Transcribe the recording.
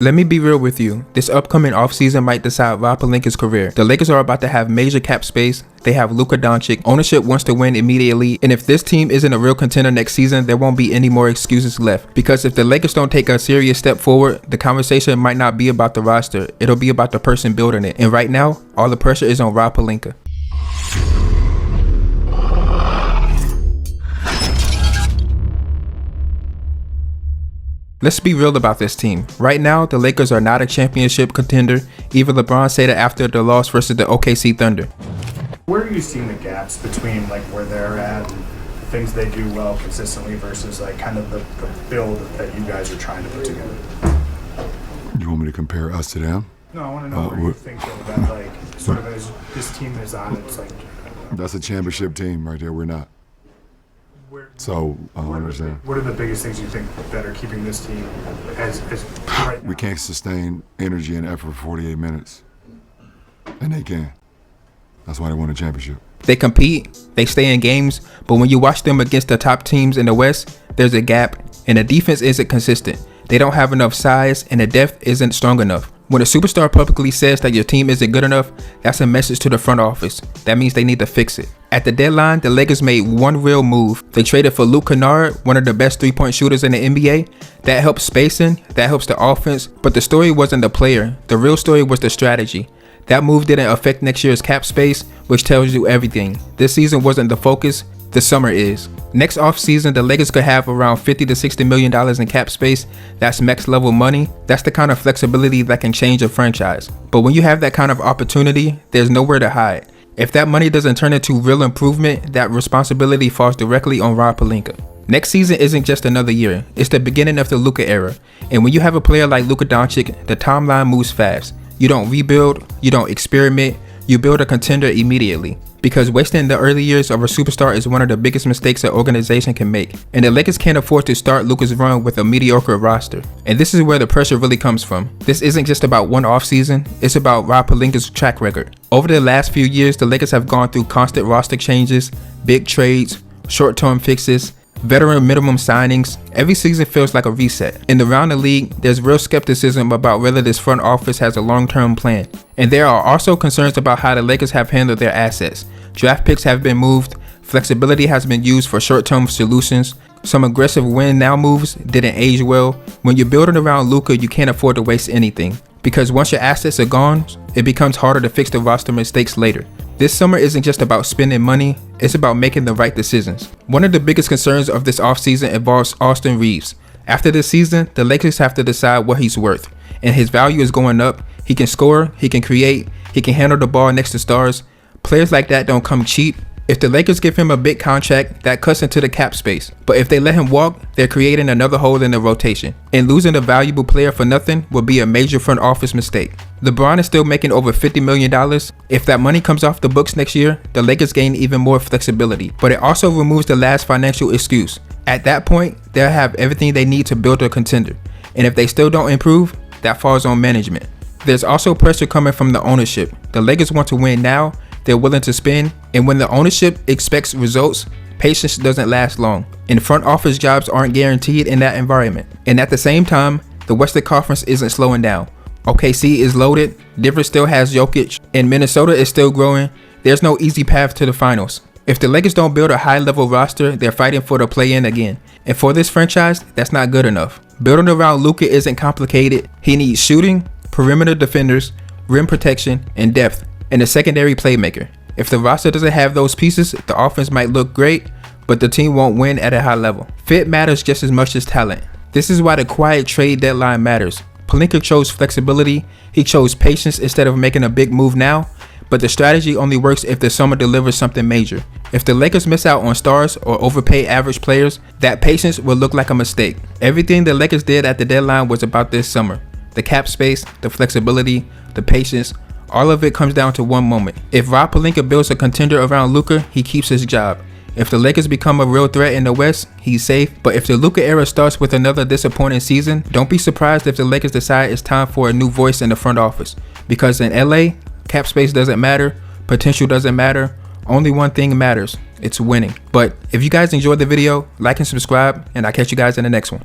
Let me be real with you, this upcoming offseason might decide Rob Pelinka's career. The Lakers are about to have major cap space, they have Luka Doncic, ownership wants to win immediately, and if this team isn't a real contender next season, there won't be any more excuses left. Because if the Lakers don't take a serious step forward, the conversation might not be about the roster, it'll be about the person building it. And right now, all the pressure is on Rob Pelinka. Let's be real about this team. Right now, the Lakers are not a championship contender. Even LeBron said it after the loss versus the OKC Thunder. Where are you seeing the gaps between like where they're at and the things they do well consistently versus like kind of the build that you guys are trying to put together? You want me to compare us to them? No, I want to know where you think that like sort of as this team is on. It's like that's a championship team right there. We're not. So I don't understand. What are the biggest things you think that are keeping this team as right now? We can't sustain energy and effort for 48 minutes, and they can. That's why they won a championship. They compete, they stay in games, but when you watch them against the top teams in the West, there's a gap, and the defense isn't consistent. They don't have enough size, and the depth isn't strong enough. When a superstar publicly says that your team isn't good enough, that's a message to the front office. That means they need to fix it. At the deadline, the Lakers made one real move. They traded for Luke Kennard, one of the best three-point shooters in the NBA. That helps spacing, that helps the offense, but the story wasn't the player. The real story was the strategy. That move didn't affect next year's cap space, which tells you everything. This season wasn't the focus, the summer is. Next offseason, the Lakers could have around $50 to $60 million in cap space. That's max level money. That's the kind of flexibility that can change a franchise. But when you have that kind of opportunity, there's nowhere to hide. If that money doesn't turn into real improvement, that responsibility falls directly on Rob Pelinka. Next season isn't just another year, it's the beginning of the Luka era. And when you have a player like Luka Doncic, the timeline moves fast. You don't rebuild, you don't experiment, you build a contender immediately. Because wasting the early years of a superstar is one of the biggest mistakes an organization can make. And the Lakers can't afford to start Luka's run with a mediocre roster. And this is where the pressure really comes from. This isn't just about one offseason, it's about Rob Pelinka's track record. Over the last few years, the Lakers have gone through constant roster changes, big trades, short-term fixes, veteran minimum signings. Every season feels like a reset. And around the league, there's real skepticism about whether this front office has a long-term plan. And there are also concerns about how the Lakers have handled their assets. Draft picks have been moved, flexibility has been used for short-term solutions, some aggressive win-now moves didn't age well. When you're building around Luka, you can't afford to waste anything. Because once your assets are gone, it becomes harder to fix the roster mistakes later. This summer isn't just about spending money, it's about making the right decisions. One of the biggest concerns of this offseason involves Austin Reaves. After this season, the Lakers have to decide what he's worth, and his value is going up. He can score, he can create, he can handle the ball next to stars. Players like that don't come cheap. If the Lakers give him a big contract, that cuts into the cap space. But if they let him walk, they're creating another hole in the rotation. And losing a valuable player for nothing would be a major front office mistake. LeBron is still making over $50 million. If that money comes off the books next year, the Lakers gain even more flexibility. But it also removes the last financial excuse. At that point, they'll have everything they need to build a contender. And if they still don't improve, that falls on management. There's also pressure coming from the ownership. The Lakers want to win now. They're willing to spend, and when the ownership expects results, patience doesn't last long, and front office jobs aren't guaranteed in that environment. And at the same time, the Western Conference isn't slowing down. OKC is loaded, Denver still has Jokic, and Minnesota is still growing. There's no easy path to the finals. If the Lakers don't build a high-level roster, they're fighting for the play-in again. And for this franchise, that's not good enough. Building around Luka isn't complicated. He needs shooting, perimeter defenders, rim protection, and depth, and a secondary playmaker. If the roster doesn't have those pieces, the offense might look great, but the team won't win at a high level. Fit matters just as much as talent. This is why the quiet trade deadline matters. Pelinka chose flexibility, he chose patience instead of making a big move now, but the strategy only works if the summer delivers something major. If the Lakers miss out on stars or overpay average players, that patience will look like a mistake. Everything the Lakers did at the deadline was about this summer. The cap space, the flexibility, the patience, all of it comes down to one moment. If Rob Pelinka builds a contender around Luka, he keeps his job. If the Lakers become a real threat in the West, he's safe. But if the Luka era starts with another disappointing season, don't be surprised if the Lakers decide it's time for a new voice in the front office. Because in LA, cap space doesn't matter, potential doesn't matter, only one thing matters, it's winning. But if you guys enjoyed the video, like and subscribe, and I'll catch you guys in the next one.